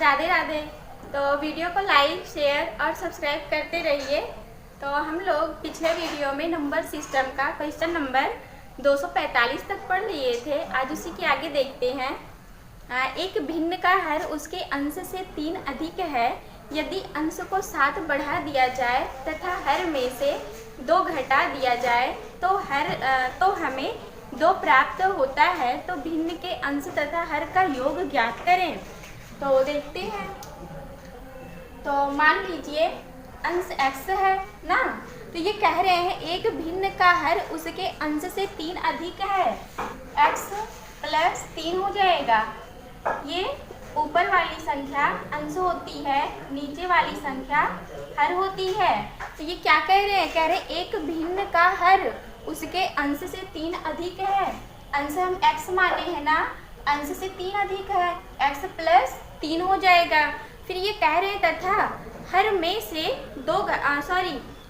राधे राधे। तो वीडियो को like share और सब्सक्राइब करते रहिए। तो हम लोग पिछले वीडियो में नंबर सिस्टम का क्वेश्चन नंबर 245 तक पढ़ लिए थे। आज उसी के आगे देखते हैं। एक भिन्न का हर उसके अंश से 3 अधिक है। यदि अंश को 7 बढ़ा दिया जाए तथा हर में से 2 घटा दिया जाए तो हमें 2 प्राप्त होता है। तो भिन्न के अंश तथा हर का योग ज्ञात करें। तो देखते हैं। तो मान लीजिए अंश x है ना, तो ये कह रहे हैं एक भिन्न का हर उसके अंश से 3 अधिक है। x प्लस 3 हो जाएगा। ये ऊपर वाली संख्या अंश होती है, नीचे वाली संख्या हर होती है। तो ये क्या कह रहे हैं? कह रहे हैं एक भिन्न का हर उसके अंश से 3 अधिक है। अंश हम x माने हैं ना, अंश से 3 अधिक है, x प्लस 3 हो जाएगा। फिर ये कह रहे हैं तथा हर में से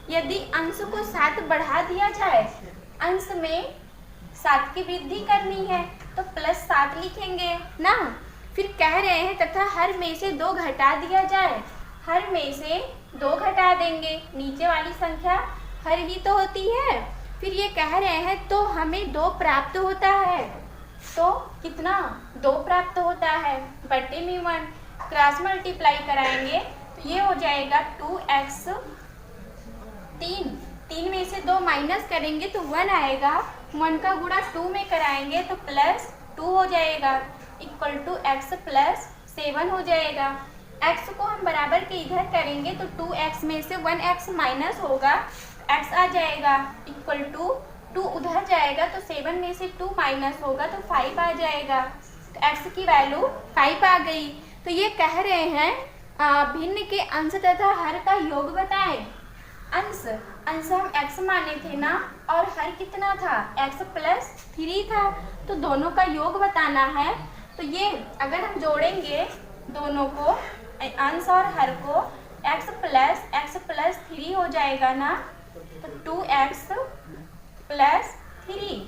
यदि अंश को 7 बढ़ा दिया जाए, अंश में 7 की वृद्धि करनी है तो प्लस 7 लिखेंगे ना। फिर कह रहे हैं तथा हर में से 2 घटा दिया जाए, हर में से 2 घटा देंगे, नीचे वाली संख्या हर ही तो होती है। फिर ये कह रहे हैं तो हमें 2 प्राप्त होता है। तो कितना? 2 प्राप्त होता है, बटे में 1 क्रॉस मल्टीप्लाई कराएंगे तो ये हो जाएगा 2x। 3 में से 2 माइनस करेंगे तो 1 आएगा। 1 का गुणा 2 में कराएंगे तो प्लस 2 हो जाएगा, इक्वल टू x प्लस 7 हो जाएगा। x को हम बराबर के इधर करेंगे तो 2x में से 1x माइनस होगा, x आ जाएगा, इक्वल टू 2 उधर जाएगा तो 7 में से 2 माइनस होगा तो 5 आ जाएगा। तो x की वैल्यू 5 आ गई। तो ये कह रहे हैं भिन्न के अंश तथा हर का योग बताएं। अंश हम x माने थे ना, और हर कितना था? x प्लस 3 था। तो दोनों का योग बताना है। तो ये अगर हम जोड़ेंगे दोनों को, अंश और हर को, x प्लस 3 हो जाएगा ना, तो 2x प्लस 3।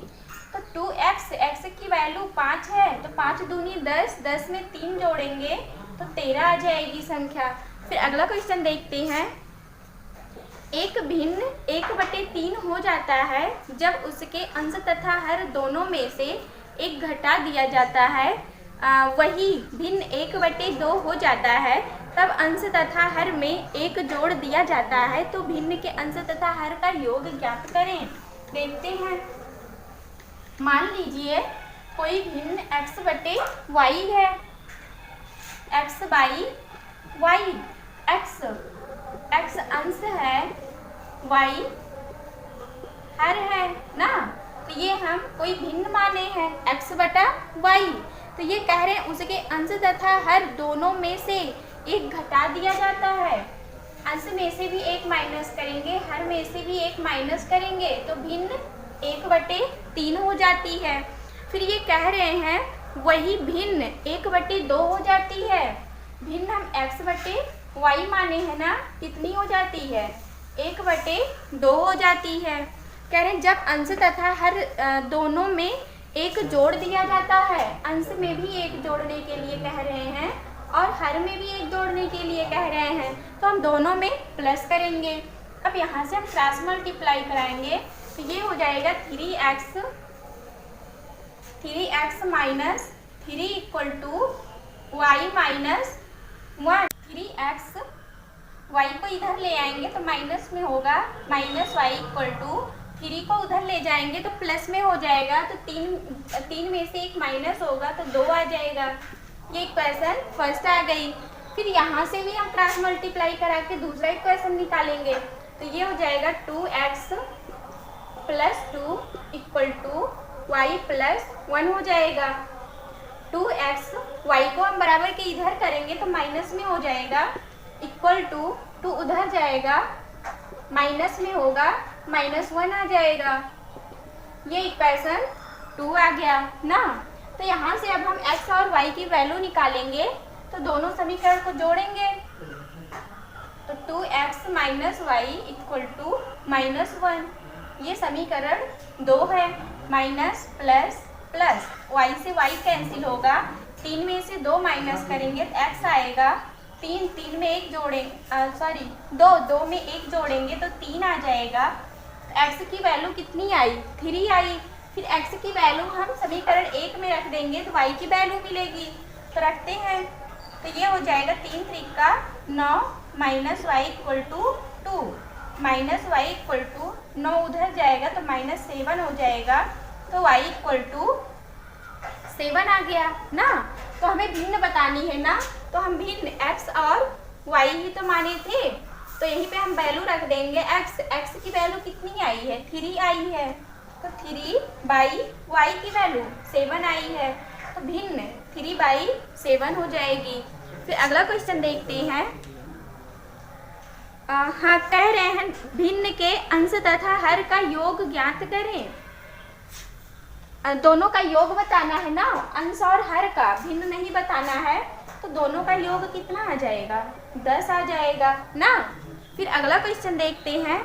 तो 2x की वैल्यू 5 है तो 5 दूनी 10, 10 में 3 जोड़ेंगे तो 13 आ जाएगी संख्या। फिर अगला क्वेश्चन देखते हैं। एक भिन्न 1/3 हो जाता है जब उसके अंश तथा हर दोनों में से 1 घटा दिया जाता है। वही भिन्न 1/2 हो जाता है तब अंश तथा हर में 1 जोड़ दिया जाता है। तो भिन्न के अंश तथा हर का योग ज्ञात करें। देखते हैं। मान लीजिए कोई भिन्न x/y है, x/y, x अंश है, y हर है ना। तो ये हम कोई भिन्न माने हैं x/y। तो ये कह रहे हैं उसके अंश तथा हर दोनों में से 1 घटा दिया जाता है। अंश में से भी 1 माइनस करेंगे, हर में से भी 1 माइनस करेंगे तो भिन्न 1/3 हो जाती है। फिर ये कह रहे हैं वही भिन्न 1/2 हो जाती है। भिन्न हम x/y माने हैं ना, कितनी हो जाती है? 1/2 हो जाती है। कह रहे हैं जब अंश तथा हर दोनों में 1 जोड़ दिया जाता है, अंश में भी 1 जोड़ने के लिए कह रहे हैं और हर में भी 1 जोड़ने के लिए कह रहे हैं, तो हम दोनों में प्लस करेंगे। अब यहाँ से हम क्रॉस मल्टीप्लाई कराएंगे तो ये हो जाएगा 3x minus 3 equal to y minus 1। 3x y को इधर ले आएंगे तो माइनस में होगा, माइनस y इक्वल टू 3 को उधर ले जाएंगे तो प्लस में हो जाएगा। तो 3 में से 1 माइनस होगा तो 2 आ जाएगा। ये इक्वेशन फर्स्ट आ गई। फिर यहाँ से भी हम क्रॉस मल्टीप्लाई करा के दूसरा इक्वेशन निकालेंगे तो ये हो जाएगा 2x plus 2 equal to y plus 1 हो जाएगा। 2x y को हम बराबर के इधर करेंगे तो माइनस में हो जाएगा, इक्वल टू 2 उधर जाएगा, माइनस में होगा, -1 आ जाएगा। ये इक्वेशन 2 आ गया ना। तो यहाँ से अब हम x और y की वैल्यू निकालेंगे तो दोनों समीकरण को जोड़ेंगे तो 2x minus y equal to -1। ये समीकरण 2 है। माइनस प्लस प्लस y से y कैंसिल होगा, 3 में से 2 माइनस करेंगे तो x आएगा 3, 3 में 1 जोड़ें सॉरी 2 में 1 जोड़ेंगे तो 3 आ जाएगा। x की वैल्यू कितनी आई? 3 आई। फिर x की वैल्यू हम समीकरण 1 में रख देंगे तो y की वैल्यू मिलेगी। तो रखते हैं, तो ये हो जाएगा 3 त्रिका 9 minus y equal to 2, minus y equal to 9 उधर जाएगा तो -7 हो जाएगा, तो y इक्वल टू 7 आ गया ना। तो हमें भिन्न बतानी है ना, तो हम भिन्न x और y ही तो माने थे, तो यहीं पे हम वैल्यू रख देंगे। x की वैल्यू कितनी आई है? 3 आई है, तो 3/y की वैल्यू 7 आई है, तो भिन्न 3/7 हो जाएगी। फिर अगला क्वेश्चन देखते हैं। हाँ, कह रहे हैं भिन्न के अंश तथा हर का योग ज्ञात करें। दोनों का योग बताना है ना, अंश और हर का, भिन्न नहीं बताना है, तो दोनों का योग कितना आ जाएगा? 10 आ जाएगा ना। फिर अगला क्वेश्चन देखते हैं।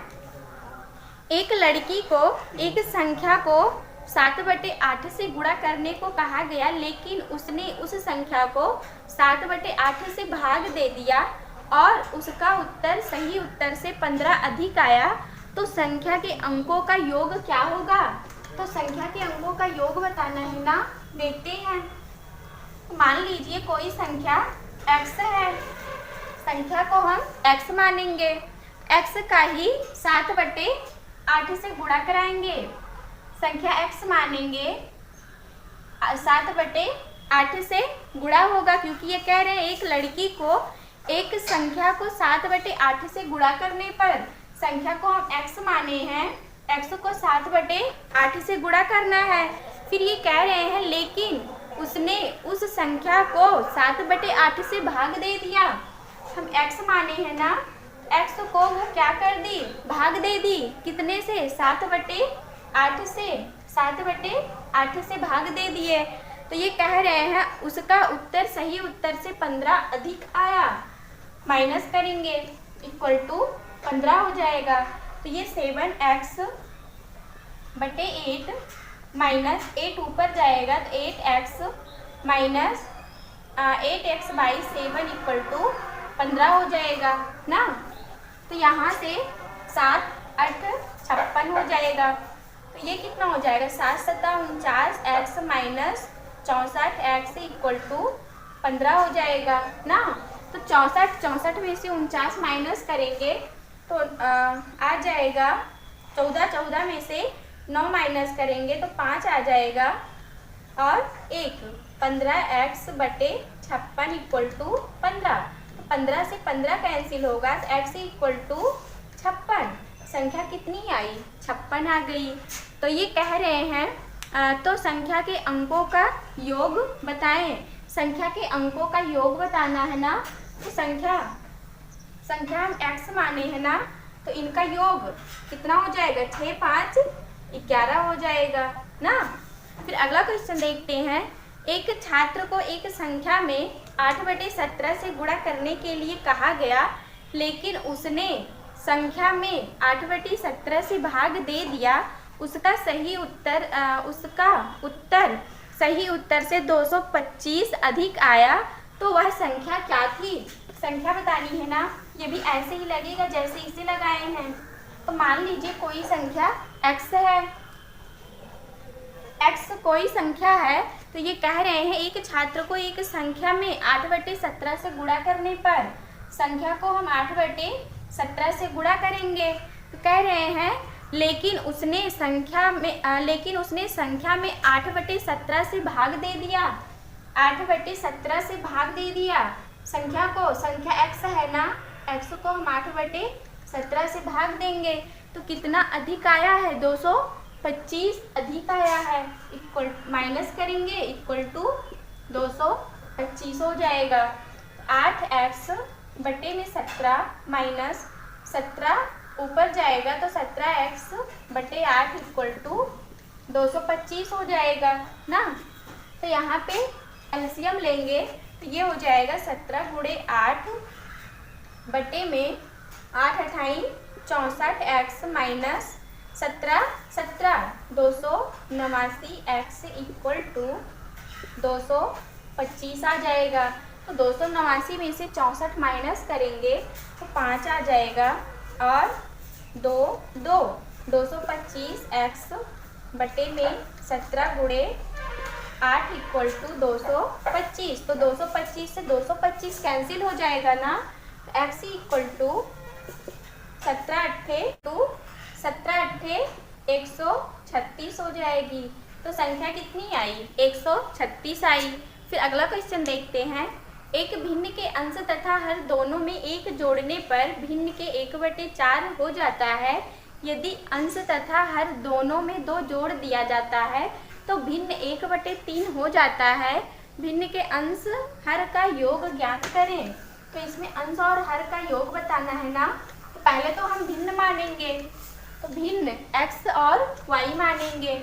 एक लड़की को एक संख्या को 7/8 से गुणा करने को कहा गया, लेकिन उसने उस संख्या को 7/8 से भाग दे दिया और उसका उत्तर सही उत्तर से 15 अधिक आया, तो संख्या के अंकों का योग क्या होगा? तो संख्या के अंकों का योग बताना है ना। देखते हैं, मान लीजिए कोई संख्या x है, संख्या को हम x मानेंगे, x का ही 7/8 से गुणा कराएंगे, संख्या x मानेंगे, 7/8 से गुणा होगा, क्योंकि ये कह रहे हैं एक लड़की को एक संख्या को 7/8 से गुणा करने पर, संख्या को हम x माने हैं, x को 7/8 से गुणा करना है। फिर ये कह रहे हैं लेकिन उसने उस संख्या को 7/8 से भाग दे दिया। हम x माने हैं ना, x को वो क्या कर दी? भाग दे दी, कितने से? 7/8 से, 7/8 से भाग दे दिए। तो ये कह रहे हैं उसका उत्तर सही उत्तर से 15 अधिक आया, माइनस करेंगे इक्वल टू 15 हो जाएगा। तो ये 7x/8 माइनस 8 ऊपर जाएगा तो 8x minus 8x/7 equal to 15 हो जाएगा ना। तो यहाँ से 7, 8, 56 हो जाएगा, तो ये कितना हो जाएगा? 7, 7, 49x minus 64x equal to 15 हो जाएगा ना। तो 64 में से 49 माइनस करेंगे तो आ जाएगा 14 में से 9 माइनस करेंगे तो 5 आ जाएगा, और 1 15x/56 इक्वल टू 15, 15 से 15 कैंसिल होगा तो x इक्वल टू 56, संख्या कितनी आई? 56 आ गई। तो ये कह रहे हैं तो संख्या के अंकों का योग बताएं। संख्या के अंकों का योग बताना है ना, तो संख्या हम x माने है ना, तो इनका योग कितना हो जाएगा? 6, 5, 11 हो जाएगा ना। फिर अगला क्वेश्चन देखते हैं। एक छात्र को एक संख्या में 8/17 से गुणा करने के लिए कहा गया, लेकिन उसने संख्या में 8/17 से भाग दे दिया, उसका उत्तर सही उत्तर से 225 अधिक आया, तो वह संख्या क्या थी? संख्या बतानी है ना, ये भी ऐसे ही लगेगा जैसे इसे लगाए हैं। तो मान लीजिए कोई संख्या x है, x कोई संख्या है, तो ये कह रहे हैं एक छात्र को एक संख्या में 8/17 से गुणा करने पर, संख्या को हम 8/17 से गुणा करेंगे, तो कह रहे हैं लेकिन उसने संख्या में 8/17 से भाग दे दिया, 8/17 से भाग दे दिया संख्या को, संख्या x है ना, x को हम 8/17 से भाग देंगे तो कितना अधिक आया है? 225 अधिक आया है, इक्वल माइनस करेंगे इक्वल टू 225 हो जाएगा। 8x/17 माइनस 17 ऊपर जाएगा तो 17x/8 इक्वल टू 225 हो जाएगा ना। तो यहाँ पे एलसीएम लेंगे तो ये हो जाएगा 17 × 8 बटे में 8 अठाई 64x minus 17 289x equal to 225 25 आ जाएगा। तो 289 में से 64 माइनस करेंगे तो 5 आ जाएगा और 225x बटे में 17 गुणे 8 इक्वल टू 225। तो 225 से 225 कैंसिल हो जाएगा ना, तो x इक्वल टू 17 अट्ठे 136 हो जाएगी। तो संख्या कितनी आई? 136 आई। फिर अगला क्वेश्चन देखते हैं। एक भिन्न के अंश तथा हर दोनों में एक जोड़ने पर भिन्न के 1/4 हो जाता है। यदि अंश तथा हर दोनों में 2 जोड़ दिया जाता है तो भिन्न 1/3 हो जाता है। भिन्न के अंश हर का योग ज्ञात करें। तो इसमें अंश और हर का योग बताना है ना। तो पहले तो हम भिन्न मानेंगे, तो भिन्न x और y मानेंगे।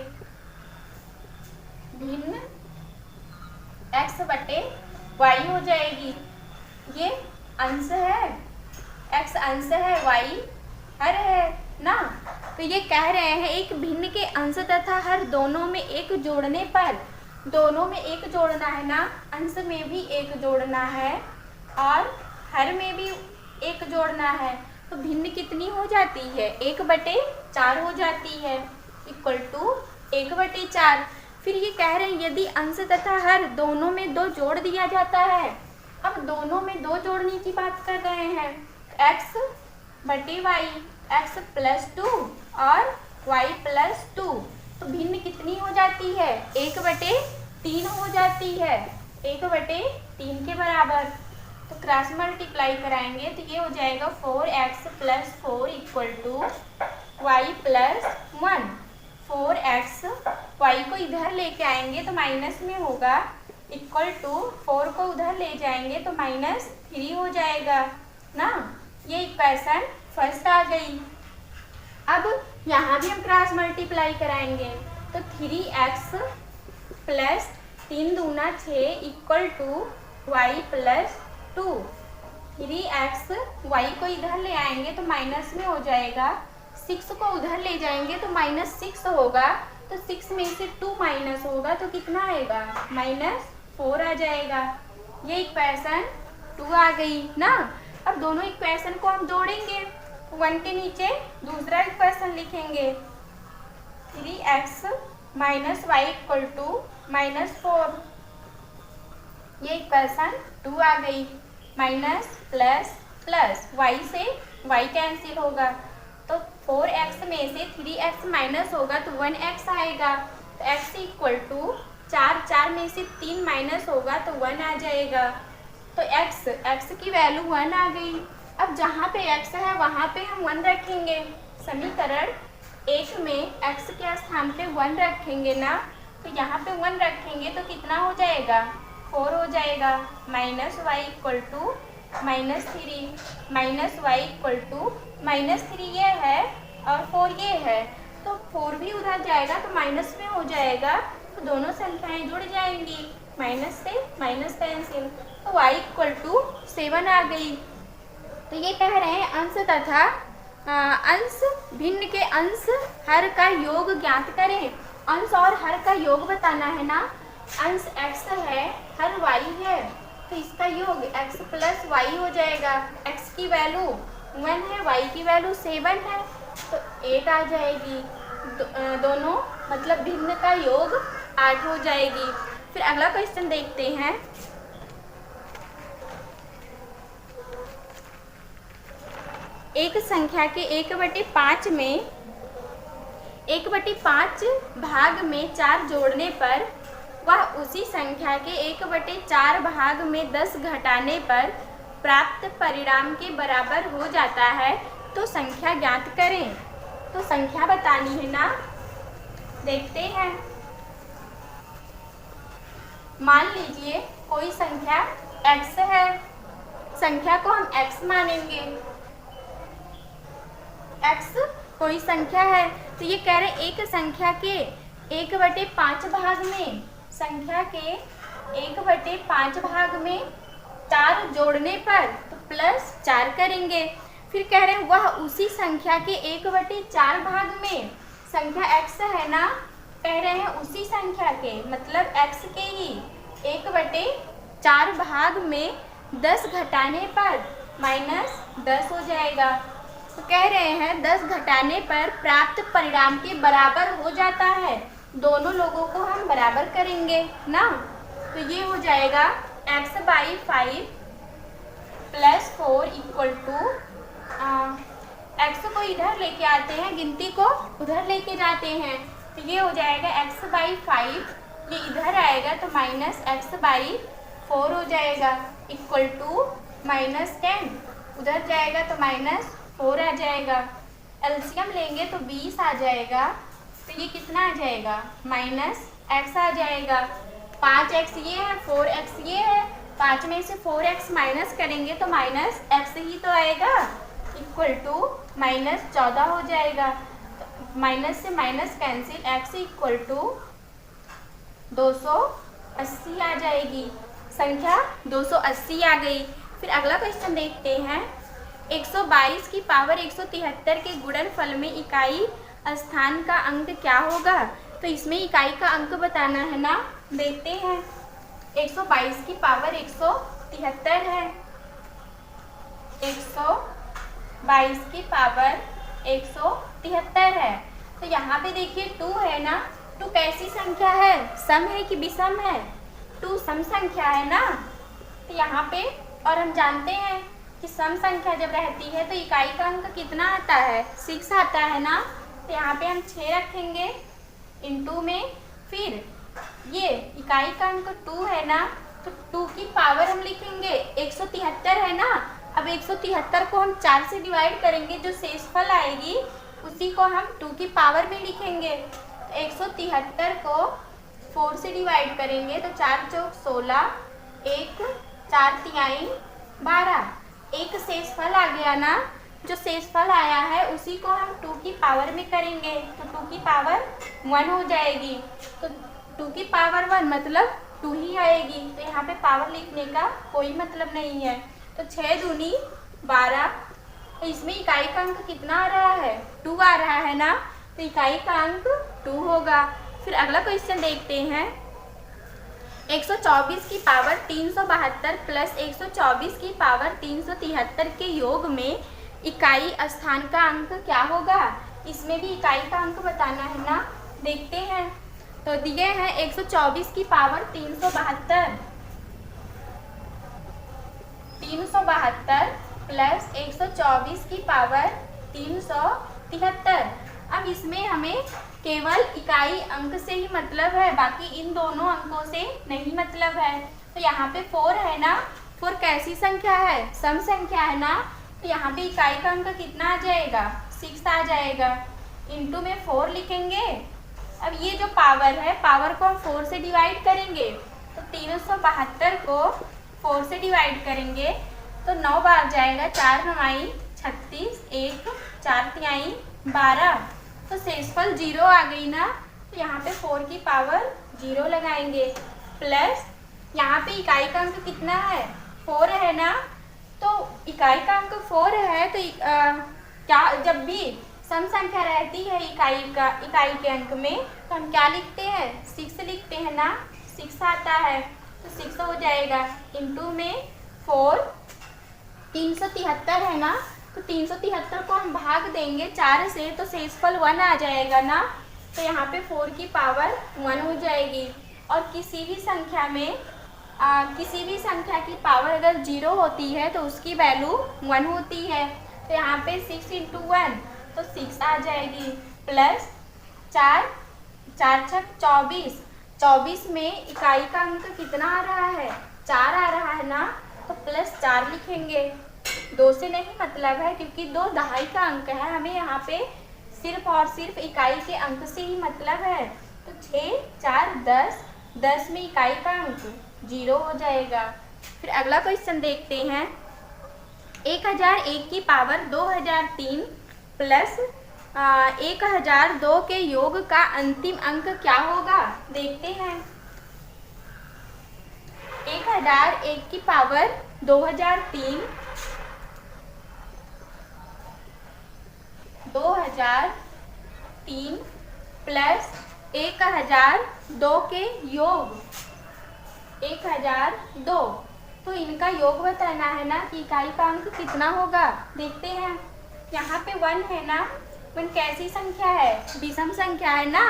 भिन्न x बटे y हो जाएगी। ये अंश है, x अंश है, y हर है ना। तो ये कह रहे हैं एक भिन्न के अंश तथा हर दोनों में एक जोड़ने पर, दोनों में एक जोड़ना है ना, अंश में भी एक जोड़ना है और हर में भी एक जोड़ना है। तो भिन्न कितनी हो जाती है? 1/4 हो जाती है, इक्वल टू 1/4। फिर ये कह रहे हैं यदि अंश तथा हर दोनों में 2 जोड़ दिया जाता है। अब दोनों में 2 जोड़ने की बात कर रहे हैं। x बटे y, x प्लस 2 और y प्लस 2। तो भिन्न कितनी हो जाती है? 1/3 हो जाती है, 1/3 के बराबर। तो क्रॉस मल्टीप्लाई कराएंगे तो ये हो जाएगा 4x plus 4 equal to y plus 1। 4x, y को इधर लेके आएंगे तो माइनस में होगा, इक्वल टू 4 को उधर ले जाएंगे तो -3 हो जाएगा ना। ये इक्वेशन फर्स्ट आ गई। अब यहाँ भी हम क्रॉस मल्टीप्लाई कराएंगे तो 3x प्लस 3 दूना 6 equal to y plus 2। 3x, y को इधर ले आएंगे तो माइनस में हो जाएगा, 6 को उधर ले जाएंगे तो -6 होगा। तो 6 में से 2 माइनस होगा तो कितना आएगा? -4 आ जाएगा। ये इक्वेशन 2 आ गई ना। अब दोनों इक्वेशन को हम जोड़ेंगे, 1 के नीचे दूसरा इक्वेशन लिखेंगे। 3x minus y equal to -4। ये इक्वेशन 2 आ गई। माइनस प्लस प्लस, y से y कैंसिल होगा तो 4x में से 3x माइनस होगा तो 1x आएगा। तो x इक्वल टू 4 में से 3 माइनस होगा तो 1 आ जाएगा। तो x की वैल्यू 1 आ गई। अब जहाँ पे x है वहाँ पे हम 1 रखेंगे। समीकरण 1 में x के स्थान पे 1 रखेंगे ना, तो यहाँ पे 1 रखेंगे तो कितना हो जाएगा? 4 हो जाएगा। -y equal to -3, -y equal to -3 ये है और 4 ये है, तो 4 भी उधर जाएगा तो माइनस में हो जाएगा। तो दोनों संख्याएं जुड़ जाएंगी, माइनस से माइनस कैंसिल, तो y इक्वल टू 7 आ गई। तो ये कह रहे हैं अंश तथा अंश भिन्न के अंश हर का योग ज्ञात करें। अंश और हर का योग बताना है ना। अंश x है, हर y है, तो इसका योग x प्लस y हो जाएगा। x की वैल्यू 1 है, y की वैल्यू 7 है, तो 8 आ जाएगी। दोनों मतलब भिन्न का योग 8 हो जाएगी। फिर अगला क्वेश्चन देखते हैं। एक संख्या के 1/5 में 1/5 भाग में 4 जोड़ने पर वह उसी संख्या के 1/4 भाग में 10 घटाने पर प्राप्त परिणाम के बराबर हो जाता है। तो संख्या ज्ञात करें। तो संख्या बतानी है ना, देखते हैं। मान लीजिए कोई संख्या x है, संख्या को हम x मानेंगे। x कोई संख्या है, तो ये कह रहे हैं एक संख्या के 1/5 भाग में, संख्या के 1/5 भाग में 4 जोड़ने पर तो +4 करेंगे। फिर कह रहे हैं वह उसी संख्या के 1/4 भाग में, संख्या x है ना, कह रहे हैं उसी संख्या के मतलब x के ही 1/4 भाग में 10 घटाने पर -10 हो जाएगा। तो कह रहे हैं 10 घटाने पर प्राप्त परिणाम के बराबर हो जाता है। दोनों लोगों को हम बराबर करेंगे ना, तो ये हो जाएगा x/5 + 4 = x को इधर लेके आते हैं, गिनती को उधर लेके जाते हैं, तो ये हो जाएगा x/5, ये इधर आएगा तो -x/4 हो जाएगा =-10, उधर जाएगा तो -4 आ जाएगा। एलसीएम लेंगे तो 20 आ जाएगा, तो ये कितना आ जाएगा -x आ जाएगा। 5x ये है, 4x ये है, 5 में से 4x माइनस करेंगे तो -x ही तो आएगा =-14 हो जाएगा। तो माइनस से माइनस कैंसिल, x = 280 आ जाएगी। संख्या 280 आ गई। फिर अगला क्वेश्चन देखते हैं। 122 की पावर 173 के गुणनफल में इकाई स्थान का अंक क्या होगा? तो इसमें इकाई का अंक बताना है ना, देखते हैं। 122 की पावर 173 है, 122 की पावर 173 है, तो यहाँ पे देखिए 2 है ना, 2 कैसी संख्या है, सम है कि विषम है? 2 सम संख्या है ना, तो यहाँ पे और हम जानते हैं कि सम संख्या जब रहती है तो इकाई का अंक कितना आता है, 6 आता है ना, तो यहाँ पे हम 6 रखेंगे इनटू में, फिर ये इकाई का अंक 2 है ना, तो 2 की पावर हम लिखेंगे 173 है ना। अब 173 को हम 4 से डिवाइड करेंगे, जो शेषफल आएगी उसी को हम 2 की पावर में लिखेंगे। तो 173 को 4 से डिवाइड करेंगे तो 4 चौक 16, 1 4 तिहाई 12, एक शेषफल आ गया ना, जो शेषफल आया है उसी को हम 2 की पावर में करेंगे, तो 2 की पावर 1 हो जाएगी। तो 2 की पावर 1 मतलब 2 ही आएगी, तो यहाँ पे पावर लिखने का कोई मतलब नहीं है। तो 6 दूनी 12, तो इसमें इकाई का अंक कितना आ रहा है, 2 आ रहा है ना, तो इकाई का अंक 2 होगा। फिर अगला क्वेश्चन देखते हैं। 124 की पावर 372 प्लस 124 की पावर 373 के योग में इकाई स्थान का अंक क्या होगा? इसमें भी इकाई का अंक बताना है ना, देखते हैं। तो दिए हैं 124 की पावर 372 प्लस 124 की पावर 373। अब इसमें हमें केवल इकाई अंक से ही मतलब है, बाकी इन दोनों अंकों से नहीं मतलब है। तो यहाँ पे 4 है ना, 4 कैसी संख्या है, सम संख्या है ना, तो यहाँ पे इकाई का अंक कितना आ जाएगा, 6 आ जाएगा। इनटू में 4 लिखेंगे। अब ये जो पावर है, पावर को हम 4 से डिवाइड करेंगे, तो 372 को 4 से डिवाइड करेंगे तो 9 बार जाएगा, 4 9 36, 1 4 तिहाई 12, तो शेषफल 0 आ गई ना, तो यहाँ पे 4 की पावर 0 लगाएंगे। प्लस यहाँ पे इकाई का अंक कितना है, 4 है ना, तो इकाई का अंक 4 है, तो क्या जब भी सम संख्या रहती है इकाई के अंक में, तो हम क्या लिखते हैं, 6 लिखते हैं ना, 6 आता है, तो 6 हो जाएगा। इनटू में 4, 373 है ना, तो 373 को हम भाग देंगे 4 से, तो शेषफल 1 आ जाएगा ना, तो यहाँ पे 4 की पावर 1 हो जाएगी। और किसी भी संख्या में किसी भी संख्या की पावर अगर 0 होती है तो उसकी वैल्यू 1 होती है, तो यहाँ पे 6 × 1 तो 6 आ जाएगी। प्लस 4 4 6 24, 24 में इकाई का अंक कितना आ रहा है, 4 आ रहा है ना, तो प्लस 4 लिखेंगे। 2 से नहीं मतलब है, क्योंकि 2 दहाई का अंक है, हमें यहाँ पे सिर्फ और सिर्फ इकाई के अंक से ही मतलब है। तो 6 4 10, 10 में इकाई का अंक 0 हो जाएगा। फिर अगला क्वेश्चन देखते हैं। 1001 की पावर 2003 प्लस 1002 के योग का अंतिम अंक क्या होगा, देखते हैं। 1001 की पावर 2003 प्लस 1002 के योग 1002। तो इनका योग बताना है ना कि इकाई का अंक कितना होगा। देखते हैं, यहाँ पे 1 है ना, 1 कैसी संख्या है, विषम संख्या है ना,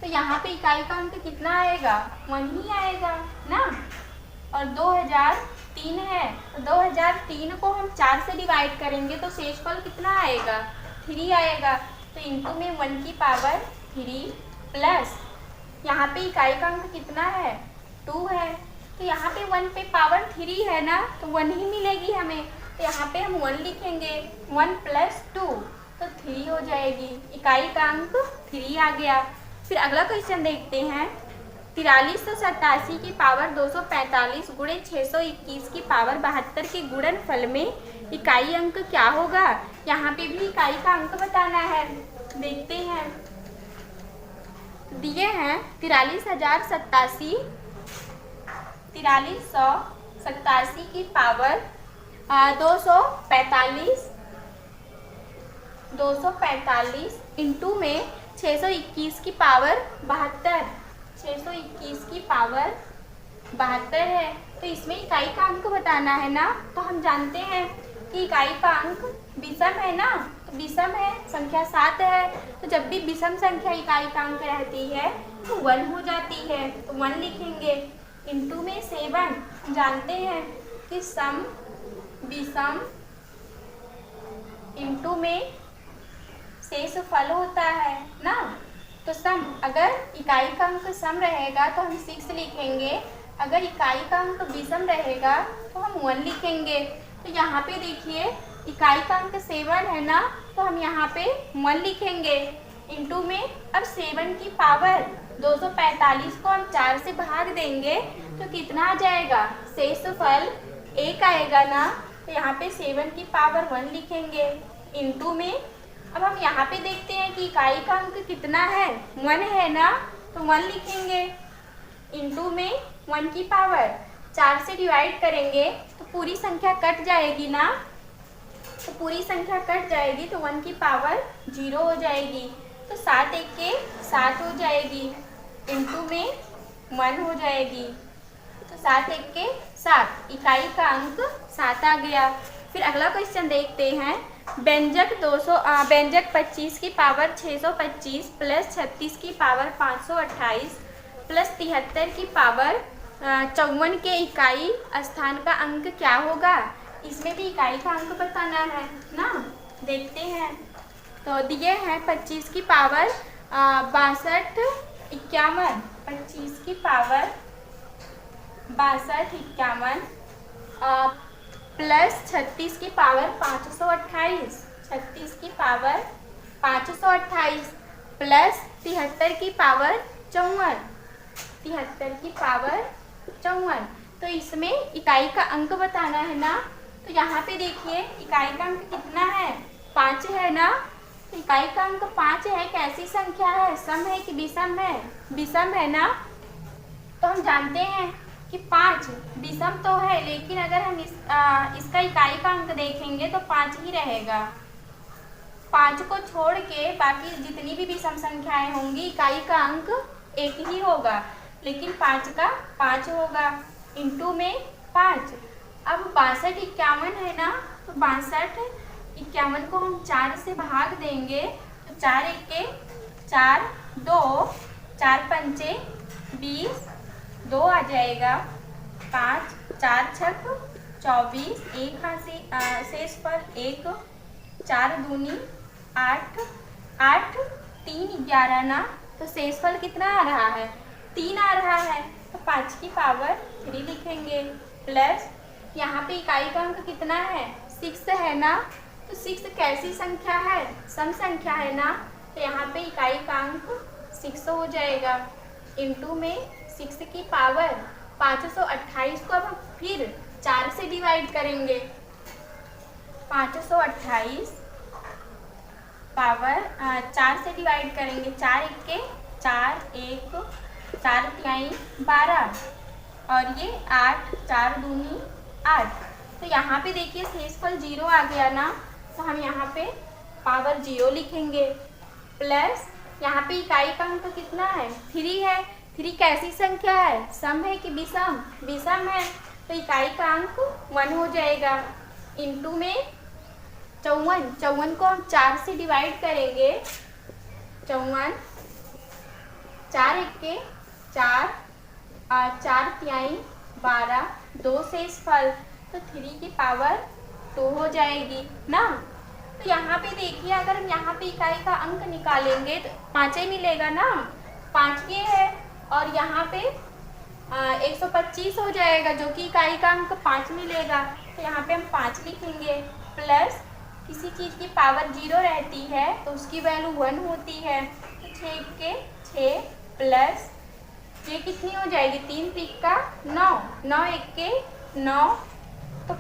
तो यहाँ पे इकाई का अंक कितना आएगा, 1 ही आएगा ना। और 2003 है, तो 2003 को हम 4 से डिवाइड करेंगे तो शेषफल कितना आएगा, 3 आएगा। तो इंटू में 1 की पावर 3 प्लस यहाँ पे इकाई का अंक कितना है, 2 है, तो यहाँ पे 1 पे पावर 3 है ना, तो 1 ही मिलेगी हमें, तो यहाँ पे हम 1 लिखेंगे, 1 प्लस 2 तो 3 हो जाएगी, इकाई का अंक 3 आ गया। फिर अगला क्वेश्चन देखते हैं, 4387 की पावर 245 गुणे 621 की पावर 72 के गुणनफल में इकाई अंक क्या होगा। यहाँ पे भी इकाई का अंक बताना है। देखते हैं, दिए हैं 4387 की पावर 245 इंटू में 621 की पावर 72, 621 की पावर 72 है, तो इसमें इकाई का अंक बताना है ना। तो हम जानते हैं कि इकाई का अंक विषम है ना, तो विषम है, संख्या 7 है, तो जब भी विषम संख्या इकाई का अंक रहती है तो 1 हो जाती है, तो 1 लिखेंगे। इंटू में 7 जानते हैं कि सम विषम इंटू में शेषफल होता है ना, तो सम, अगर इकाई का अंक सम रहेगा तो हम 6 लिखेंगे, अगर इकाई का अंक विषम रहेगा तो हम 1 लिखेंगे। तो यहाँ पे देखिए इकाई का अंक 7 है ना, तो हम यहाँ पे 1 लिखेंगे। इंटू में अब 7 की पावर 245 को हम 4 से भाग देंगे तो कितना आ जाएगा, शेषफल 1 आएगा ना, तो यहाँ पे 7 की पावर 1 लिखेंगे। इंटू में अब हम यहाँ पे देखते हैं कि इकाई का अंक कितना है, 1 है ना, तो 1 लिखेंगे। इंटू में 1 की पावर 4 से डिवाइड करेंगे तो पूरी संख्या कट जाएगी ना, तो पूरी संख्या कट जाएगी तो 1 की पावर 0 हो जाएगी, तो 7 एक के 7 हो जाएगी। इंटू में 1 हो जाएगी, तो 7 एक के 7, इकाई का अंक 7 आ गया। फिर अगला क्वेश्चन देखते हैं, व्यंजक 25 की पावर 625 प्लस 36 की पावर 528 प्लस 73 की पावर 54 के इकाई स्थान का अंक क्या होगा। इसमें भी इकाई का अंक बताना है ना। देखते हैं, तो दिए हैं 25 की पावर 6251, 25 की पावर 6251 प्लस 36 की पावर 528, 36 की पावर 528 प्लस 73 की पावर 54, 73 की पावर 54। तो इसमें इकाई का अंक बताना है ना। तो यहाँ पे देखिए इकाई का अंक कितना है, 5 है ना, तो इकाई का अंक 5 है, कैसी संख्या है, सम है कि विषम है, विषम है ना। तो हम जानते हैं कि 5 विषम तो है, लेकिन अगर हम इसका इकाई का अंक देखेंगे तो 5 ही रहेगा। 5 को छोड़ के बाकी जितनी भी विषम संख्याएं होंगी इकाई का अंक 1 ही होगा, लेकिन 5 का 5 होगा। इंटू में 5, अब 6251 है ना, तो 6251 को हम 4 से भाग देंगे तो 4 एक के 4, 2, 4 पंचे 20, 2 आ जाएगा, 5, 4 छक 24, 1 शेषफल 1, 4 दूनी 8, 8 3 11 ना, तो शेषफल कितना आ रहा है, 3 आ रहा है, तो 5 की पावर 3 लिखेंगे। प्लस यहाँ पे इकाई का अंक कितना है, 6 है ना, तो 6 कैसी संख्या है, सम संख्या है ना, तो यहाँ पे इकाई का अंक 6 हो जाएगा। इंटू में 6 की पावर 528 को अब हम फिर 4 से डिवाइड करेंगे, 528 पावर 4 से डिवाइड करेंगे, 4 एक के 4, 1 4 तिहाई 12 और ये 8, 4 दूनी 8। तो यहाँ पे देखिए शेषफल 0 आ गया ना, तो हम यहाँ पे पावर 0 लिखेंगे। प्लस यहाँ पे इकाई का अंक कितना है, 3 है, 3 कैसी संख्या है, सम है कि विषम? विषम है, तो इकाई का अंक 1 हो जाएगा। इंटू में 54, 54 को हम 4 से डिवाइड करेंगे। 54, 4 एके 4, 4 तिहाई 12, 2 शेषफल, तो 3 की पावर 2 हो जाएगी ना। तो यहाँ पे देखिए, अगर हम यहाँ पे इकाई का अंक निकालेंगे तो 5 ही मिलेगा ना, 5 ये है, और यहाँ पे 125 हो जाएगा, जो कि इकाई का अंक 5 मिलेगा। तो यहाँ पे हम 5 लिखेंगे, प्लस किसी चीज़ की पावर 0 रहती है तो उसकी वैल्यू 1 होती है, तो 6 के 6 प्लस ये कितनी हो जाएगी, 3 3 का 9, 9 1 के 9, तो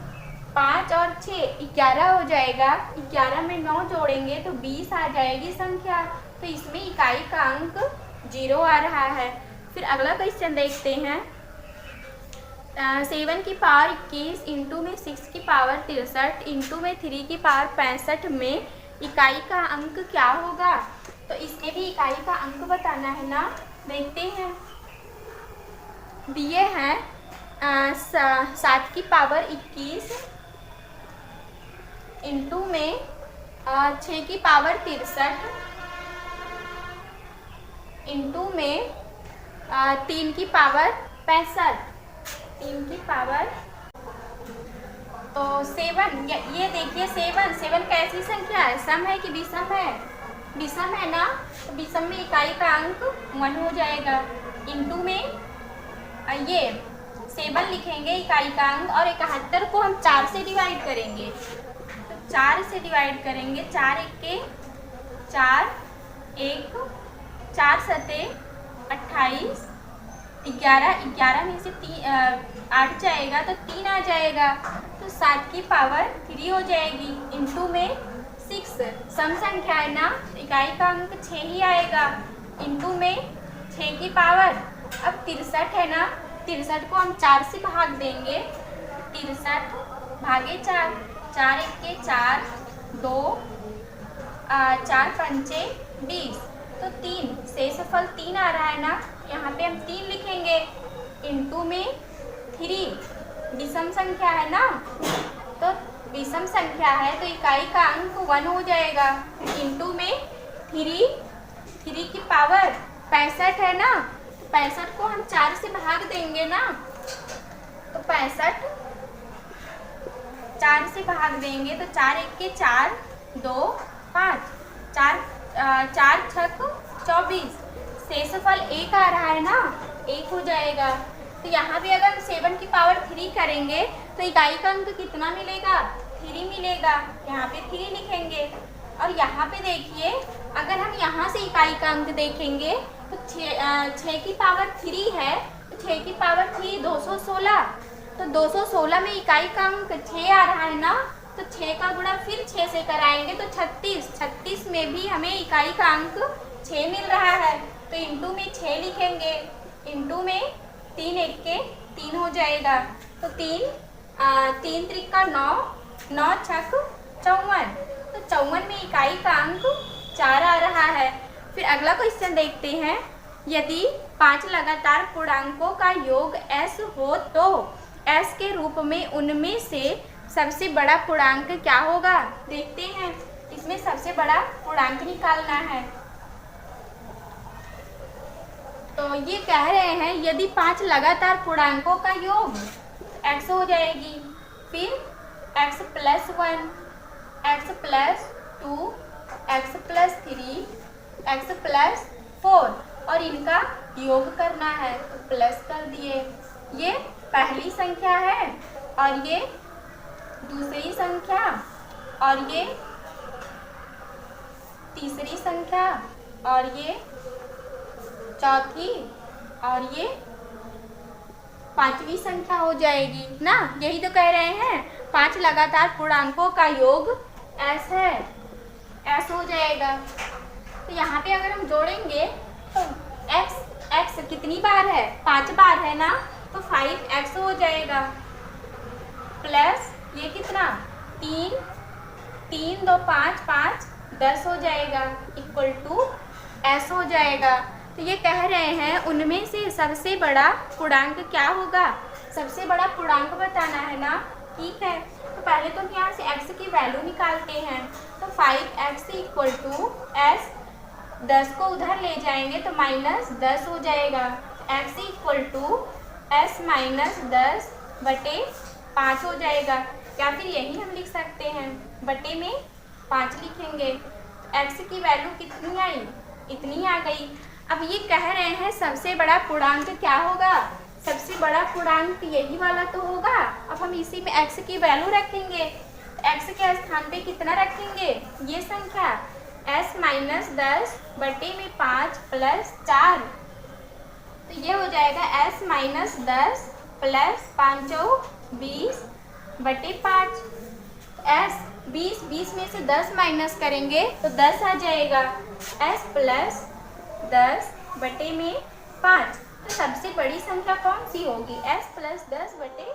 5 और 6 11 हो जाएगा। 11 में 9 जोड़ेंगे तो 20 आ जाएगी संख्या, तो इसमें इकाई का अंक 0 आ रहा है। फिर अगला क्वेश्चन देखते हैं। 7 की पावर 21 इंटू में 6 की पावर 63 इंटू में 3 की पावर 65 में इकाई का अंक क्या होगा? तो इसमें भी इकाई का अंक बताना है ना। देखते हैं, दिए हैं 7 की पावर 21 इंटू में 6 की पावर 63 इंटू में 3 की पावर 65, 3 की पावर, तो 7, ये देखिए 7 कैसी संख्या है, सम है कि विषम है? विषम है ना, तो विषम में इकाई का अंक 1 हो जाएगा। इंटू में ये 7 लिखेंगे इकाई का अंक, और 71 को हम 4 से डिवाइड करेंगे, तो 4 से डिवाइड करेंगे, 4 1 के 4, 1 4 सते 28, 11 में से 8 जाएगा तो 3 आ जाएगा, तो 7 की पावर 3 हो जाएगी। इंटू में 6 सम संख्या है ना, इकाई का अंक 6 ही आएगा। इंटू में 6 की पावर, अब 63 है ना, 63 को हम 4 से भाग देंगे, 63 भागे 4, 4 1 के 4, 2 4 पंचे 20, तो 3 शेषफल 3 आ रहा है ना, यहाँ पे हम 3 लिखेंगे। इंटू में 3 विषम संख्या है ना, तो विषम संख्या है तो इकाई का अंक 1 हो जाएगा। इंटू में 3 की पावर 65 है ना, 65 को हम 4 से भाग देंगे ना, तो 65 4 से भाग देंगे तो 4 1 के 4, 2 5, 4 6 24, शेषफल 1 आ रहा है ना, 1 हो जाएगा। तो यहाँ भी अगर 7 की पावर 3 करेंगे तो इकाई का अंक कितना मिलेगा, 3 मिलेगा, यहाँ पे 3 लिखेंगे। और यहाँ पे देखिए, अगर हम यहाँ से इकाई का अंक देखेंगे तो 6 की पावर 3 है, तो 6 की पावर 3 216, तो 216 में इकाई का अंक 6 आ रहा है ना, तो 6 का गुणा फिर 6 से कराएंगे तो 36 में भी हमें इकाई का अंक 6 मिल रहा है, तो इंटू में 6 लिखेंगे। इंटू में 3 1 के 3 हो जाएगा, तो 3 3 का 9, 9 6 54, तो 54 में इकाई का अंक 4 आ रहा है। फिर अगला क्वेश्चन देखते हैं। यदि 5 लगातार पूर्णांकों का योग s हो तो s के रूप में उनमें से सबसे बड़ा पूर्णांक क्या होगा? देखते हैं, इसमें सबसे बड़ा पूर्णांक निकालना है। तो ये कह रहे हैं यदि 5 लगातार पूर्णांकों का योग x हो जाएगी, फिर x + 1, x + 2, x + 3, x + 4 और इनका योग करना है, तो प्लस कर दिए। ये पहली संख्या है और ये दूसरी संख्या और ये तीसरी संख्या और ये चौथी और ये पांचवी संख्या हो जाएगी ना। यही तो कह रहे हैं, 5 लगातार पूर्णांकों का योग s है, s हो जाएगा। तो यहाँ पे अगर हम जोड़ेंगे तो x कितनी बार है, 5 बार है ना, तो 5x हो जाएगा, प्लस ये कितना 3 3 2 5 5 10 हो जाएगा, इक्वल टू s हो जाएगा। तो ये कह रहे हैं उनमें से सबसे बड़ा पूर्णांक क्या होगा, सबसे बड़ा पूर्णांक बताना है ना। ठीक है, तो पहले तो हम यहाँ से x की वैल्यू निकालते हैं। तो 5x इक्वल टू s, 10 को उधर ले जाएंगे तो -10 हो जाएगा। x इक्वल टू s -10/5 हो जाएगा, या फिर यही हम लिख सकते हैं बटे में 5 लिखेंगे। x की वैल्यू कितनी आई, इतनी आ गई। अब ये कह रहे हैं सबसे बड़ा पूर्णांक क्या होगा, सबसे बड़ा पूर्णांक यही वाला तो होगा। अब हम इसी में x की वैल्यू रखेंगे, x के स्थान पे कितना रखेंगे, ये संख्या s -10/5 + 4, तो ये हो जाएगा s -10 + 5 20/5। s 20 में से 10 माइनस करेंगे तो 10 आ जाएगा। s + 10/5, तो सबसे बड़ी संख्या कौन सी होगी, s + 10/5।